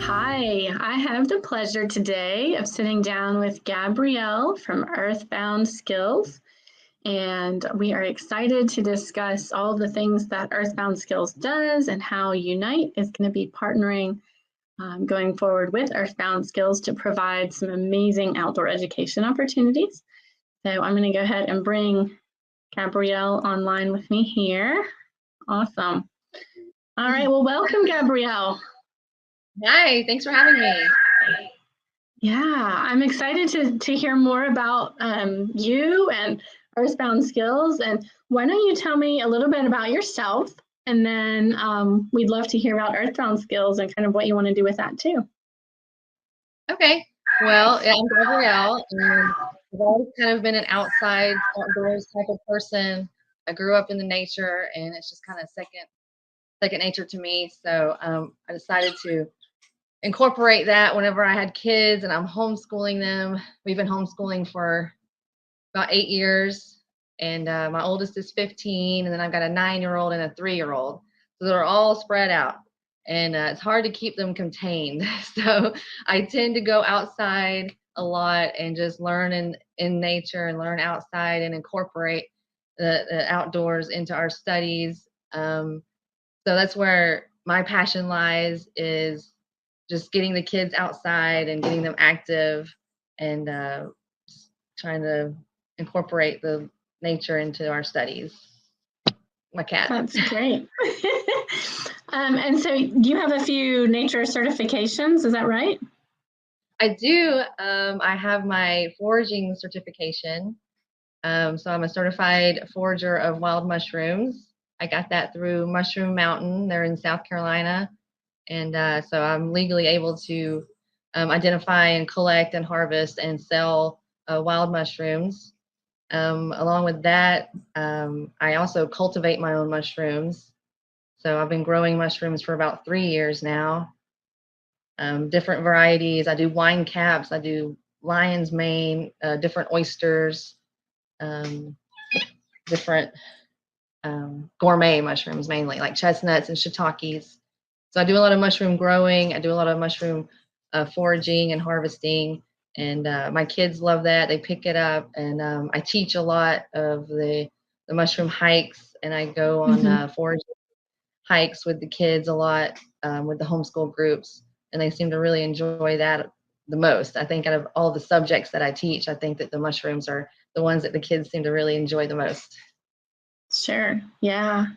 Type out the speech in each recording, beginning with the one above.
Hi, I have the pleasure today of sitting down with Gabrielle from Earthbound Skills, and we are excited to discuss all the things that Earthbound Skills does and how Unite is going to be partnering going forward with Earthbound Skills to provide some amazing outdoor education opportunities. So I'm going to go ahead and bring Gabrielle online with me here. Awesome. All right, well, welcome, Gabrielle. Hi, thanks for having me. Yeah, I'm excited to hear more about you and Earthbound Skills. And why don't you tell me a little bit about yourself? And then we'd love to hear about Earthbound Skills and kind of what you want to do with that too. Okay, well, yeah, I'm Gabrielle, and I've always kind of been an outside, outdoors type of person. I grew up in the nature, and it's just kind of second nature to me. So I decided to incorporate that whenever I had kids, and I'm homeschooling them. We've been homeschooling for about 8 years, and my oldest is 15, and then I've got a 9-year-old and a 3-year-old. So they're all spread out, and it's hard to keep them contained. So I tend to go outside a lot and just learn in nature and learn outside and incorporate the outdoors into our studies. So that's where my passion lies, is just getting the kids outside and getting them active, and trying to incorporate the nature into our studies. My cat. That's great. And so you have a few nature certifications, is that right? I do. I have my foraging certification. So I'm a certified forager of wild mushrooms. I got that through Mushroom Mountain. They're in South Carolina. And so I'm legally able to identify and collect and harvest and sell wild mushrooms. Along with that, I also cultivate my own mushrooms. So I've been growing mushrooms for about 3 years now. Different varieties. I do wine caps. I do lion's mane, different oysters, different gourmet mushrooms, mainly like chestnuts and shiitakes. So I do a lot of mushroom growing. I do a lot of mushroom foraging and harvesting. And my kids love that. They pick it up. And I teach a lot of the mushroom hikes. And I go on foraging hikes with the kids a lot, with the homeschool groups. And they seem to really enjoy that the most. I think out of all the subjects that I teach, I think that the mushrooms are the ones that the kids seem to really enjoy the most. Sure. Yeah.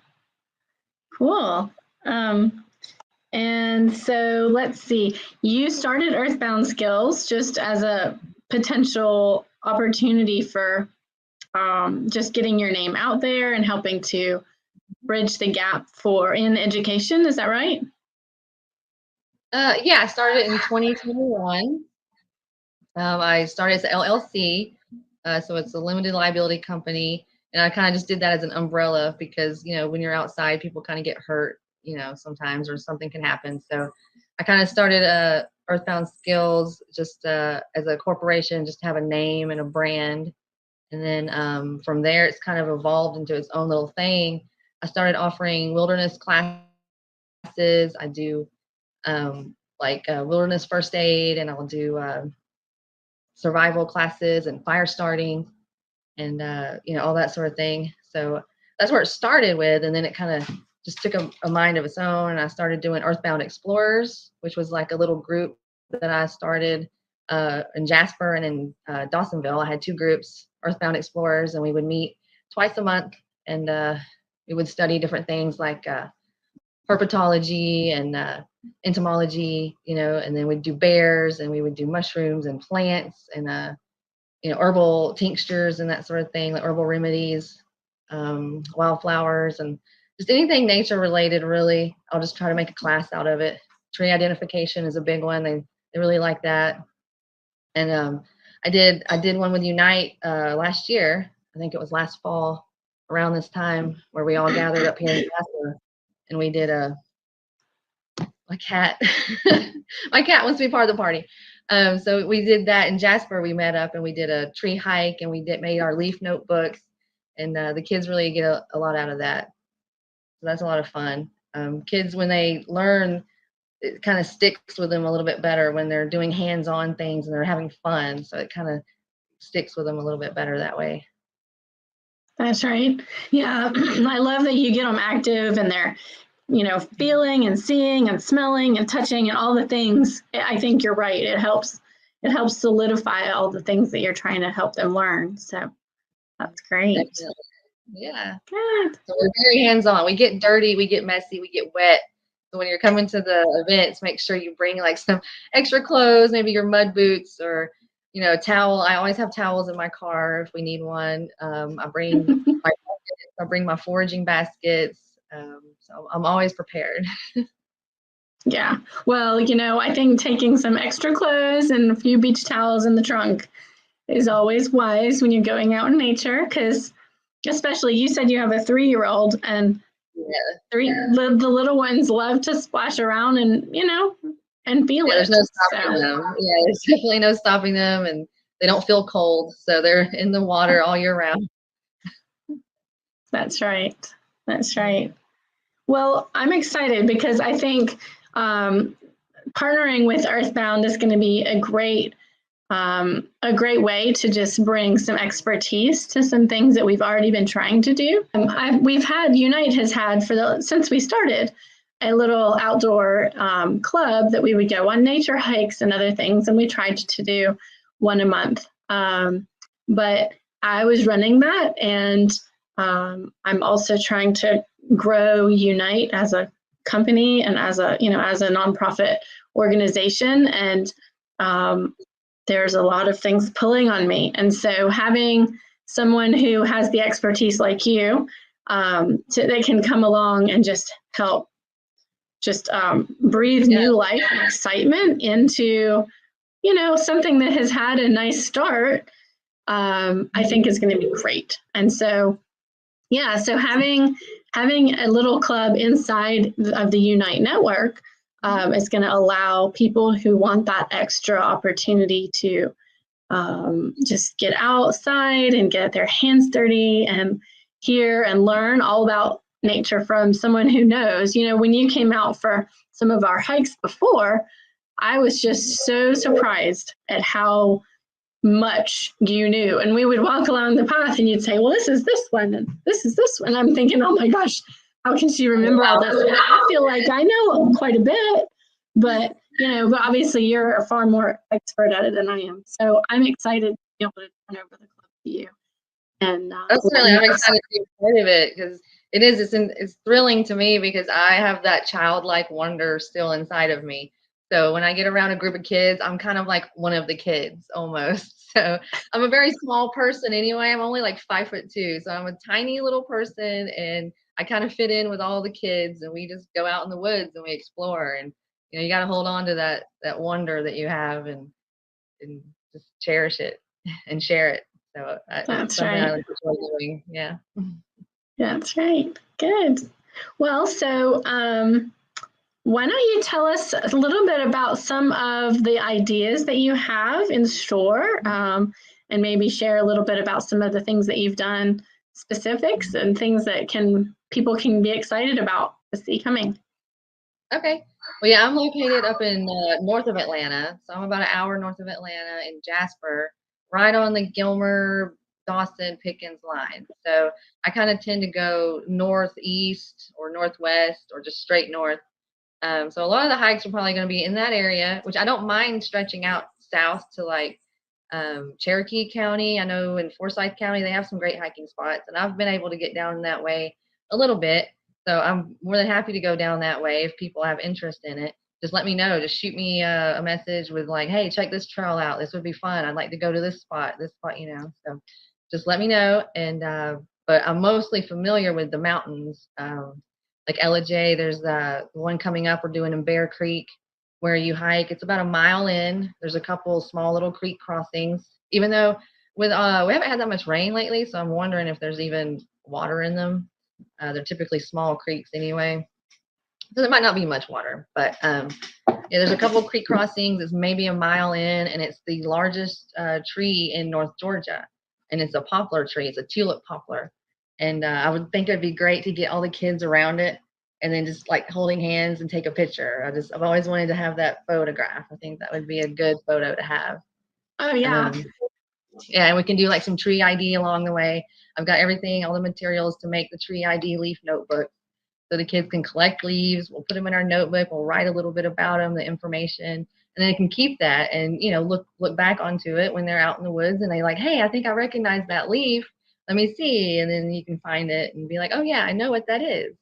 Cool. And so let's see, you started Earthbound Skills just as a potential opportunity for just getting your name out there and helping to bridge the gap in education. Is that right? Yeah, I started in 2021. I started as an LLC, so it's a limited liability company, and I kind of just did that as an umbrella because, when you're outside, people kind of get hurt, sometimes, or something can happen. So I kind of started Earthbound Skills just as a corporation, just to have a name and a brand. And then from there, it's kind of evolved into its own little thing. I started offering wilderness classes. I do wilderness first aid, and I'll do survival classes and fire starting, and all that sort of thing. So that's where it started with, and then it kind of just took a mind of its own, and I started doing Earthbound Explorers, which was like a little group that I started in Jasper and in Dawsonville. I had 2 groups, Earthbound Explorers, and we would meet twice a month, and we would study different things like herpetology and entomology, and then we'd do bears, and we would do mushrooms and plants and herbal tinctures and that sort of thing, like herbal remedies, wildflowers, and just anything nature related, really. I'll just try to make a class out of it. Tree identification is a big one. They really like that. And I did one with Unite last year. I think it was last fall around this time, where we all gathered up here in Jasper, and we did my cat wants to be part of the party. So we did that in Jasper. We met up and we did a tree hike, and we made our leaf notebooks, and the kids really get a lot out of that. So that's a lot of fun. Kids, when they learn, it kind of sticks with them a little bit better when they're doing hands-on things and they're having fun. So it kind of sticks with them a little bit better that way. That's right. Yeah, I love that you get them active and they're, feeling and seeing and smelling and touching and all the things. I think you're right. It helps solidify all the things that you're trying to help them learn. So that's great. Definitely. Yeah. Good. So we're very hands-on. We get dirty, we get messy, we get wet. So when you're coming to the events, make sure you bring like some extra clothes, maybe your mud boots or a towel. I always have towels in my car if we need one. I bring my buckets, I bring my foraging baskets. So I'm always prepared. Yeah. Well, I think taking some extra clothes and a few beach towels in the trunk is always wise when you're going out in nature, because especially you said you have a 3-year-old, and the little ones love to splash around and feel it. There's no stopping them. Yeah, there's definitely no stopping them, and they don't feel cold, so they're in the water all year round. That's right. That's right. Well, I'm excited because I think partnering with Earthbound is going to be a great way to just bring some expertise to some things that we've already been trying to do. Unite has had since we started a little outdoor club that we would go on nature hikes and other things, and we tried to do one a month. But I was running that, and I'm also trying to grow Unite as a company and as a nonprofit organization, and there's a lot of things pulling on me. And so having someone who has the expertise like you, they can come along and just help breathe new life and excitement into, something that has had a nice start, I think is going to be great. And so, so having a little club inside of the Unite network is going to allow people who want that extra opportunity to just get outside and get their hands dirty and hear and learn all about nature from someone who knows. When you came out for some of our hikes before, I was just so surprised at how much you knew. And we would walk along the path and you'd say, well, this is this one and this is this one. I'm thinking, oh my gosh, how can she remember all this? I feel like I know quite a bit, but but obviously you're a far more expert at it than I am. So I'm excited to be able to turn over the club to you. And I'm excited to be part of it, because it's thrilling to me, because I have that childlike wonder still inside of me. So when I get around a group of kids, I'm kind of like one of the kids almost. So I'm a very small person anyway. I'm only like 5'2". So I'm a tiny little person, and I kind of fit in with all the kids, and we just go out in the woods and we explore. And you got to hold on to that wonder that you have, and just cherish it and share it. So that's something I enjoy doing. Yeah. That's right. Good. Well, so why don't you tell us a little bit about some of the ideas that you have in store, and maybe share a little bit about some of the things that you've done, specifics and things that people can be excited about to see coming. Okay. Well, yeah, I'm located up in north of Atlanta. So I'm about an hour north of Atlanta in Jasper, right on the Gilmer, Dawson, Pickens line. So I kind of tend to go northeast or northwest or just straight north. So a lot of the hikes are probably going to be in that area, which I don't mind stretching out south to like Cherokee County. I know in Forsyth County, they have some great hiking spots, and I've been able to get down that way a little bit. So I'm more than happy to go down that way if people have interest in it. Just let me know. Just shoot me a message with like, hey, check this trail out. This would be fun. I'd like to go to this spot, So just let me know. And but I'm mostly familiar with the mountains. Like LJ, there's the one coming up we're doing in Bear Creek, where you hike. It's about a mile in. There's a couple small little creek crossings. Even though we haven't had that much rain lately, so I'm wondering if there's even water in them. They're typically small creeks anyway, so there might not be much water. But there's a couple of creek crossings. It's maybe a mile in, and it's the largest tree in North Georgia, and it's a poplar tree. It's a tulip poplar. And I would think it'd be great to get all the kids around it and then just like holding hands and take a picture. I've always wanted to have that photograph. I think that would be a good photo to have. Oh, yeah. Yeah, and we can do like some tree ID along the way. I've got everything, all the materials to make the tree ID leaf notebook. So the kids can collect leaves. We'll put them in our notebook. We'll write a little bit about them, the information, and then they can keep that and, you know, look back onto it when they're out in the woods and they like, hey, I think I recognize that leaf. Let me see. And then you can find it and be like, oh yeah, I know what that is.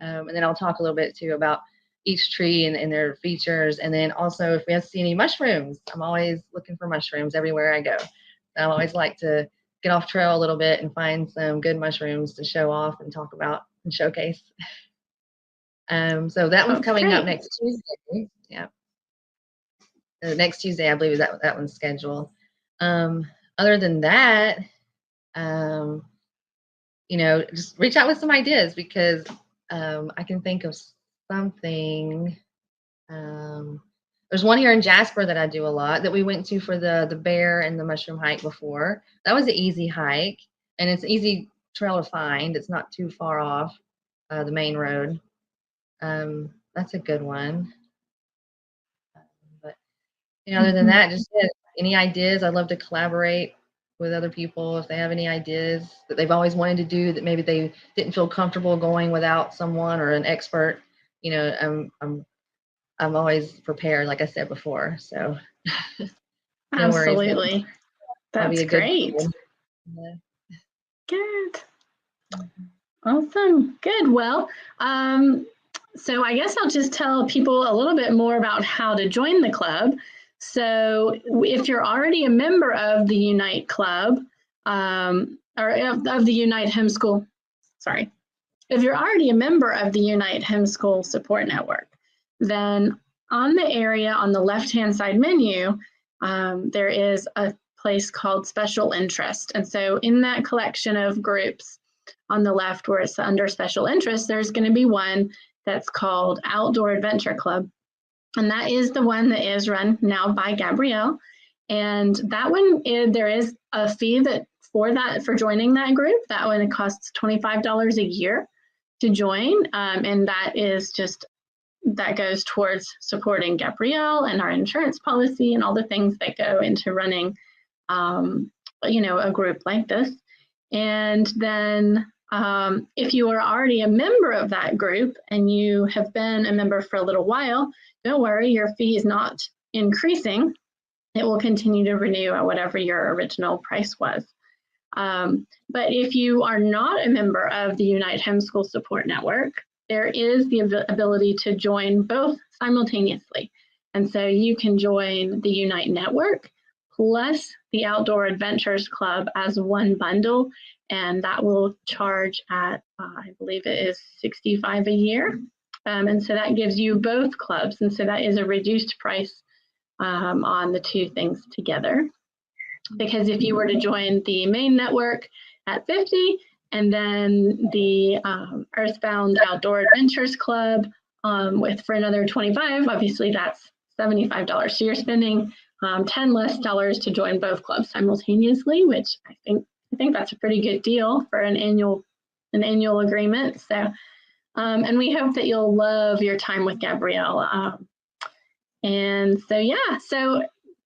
And then I'll talk a little bit too about each tree and their features. And then also if we have to see any mushrooms, I'm always looking for mushrooms everywhere I go. I always like to get off trail a little bit and find some good mushrooms to show off and talk about and showcase. So that one's coming up next Tuesday. Yeah. Next Tuesday, I believe that one's scheduled. Other than that, you know, just reach out with some ideas because I can think of something. There's one here in Jasper that I do a lot that we went to for the bear and the mushroom hike before. That was an easy hike and it's an easy trail to find. It's not too far off the main road. That's a good one. But you know, other than that, just any ideas. I'd love to collaborate with other people if they have any ideas that they've always wanted to do that maybe they didn't feel comfortable going without someone or an expert. You know, I'm always prepared, like I said before. So no Absolutely. worries. That's great. Yeah. Good. Awesome. Good. Well, so I guess I'll just tell people a little bit more about how to join the club. So if you're already a member of the Unite Club, or of the Unite Homeschool, sorry, if you're already a member of the Unite Homeschool Support Network, then on the area on the left-hand side menu, there is a place called Special Interest. And so in that collection of groups on the left where it's under Special Interest, there's going to be one that's called Outdoor Adventure Club. And that is the one that is run now by Gabrielle. And that one, there is a fee that for joining that group. That one, it costs $25 a year to join. And that goes towards supporting Gabrielle and our insurance policy and all the things that go into running, you know, a group like this. And then if you are already a member of that group and you have been a member for a little while, don't worry, your fee is not increasing. It will continue to renew at whatever your original price was. But if you are not a member of the Unite Homeschool Support Network, there is the ability to join both simultaneously. And so you can join the Unite Network plus the Outdoor Adventures Club as one bundle, and that will charge at, I believe it is $65 a year. And so that gives you both clubs. And so that is a reduced price on the two things together. Because if you were to join the main network at $50 and then the Earthbound Outdoor Adventures Club for another $25, obviously that's $75. So you're spending $10 less to join both clubs simultaneously, which I think that's a pretty good deal for an annual agreement. So, and we hope that you'll love your time with Gabrielle. And so, yeah, so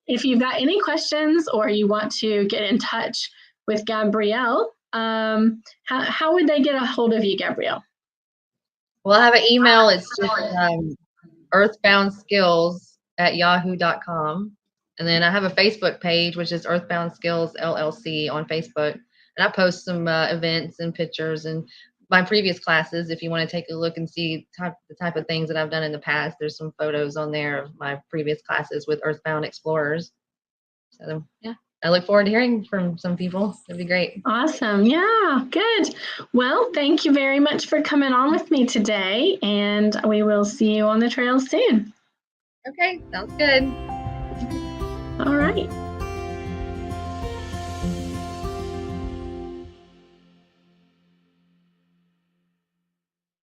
if you've got any questions or you want to get in touch with Gabrielle, how would they get a hold of you, Gabrielle? Well, I have an email. It's just earthboundskills@yahoo.com. And then I have a Facebook page, which is Earthbound Skills LLC on Facebook. And I post some events and pictures and my previous classes. If you want to take a look and see the type of things that I've done in the past, there's some photos on there of my previous classes with Earthbound Explorers. So, yeah, I look forward to hearing from some people. It'd be great. Awesome. Yeah, good. Well, thank you very much for coming on with me today, and we will see you on the trail soon. Okay, sounds good. All right.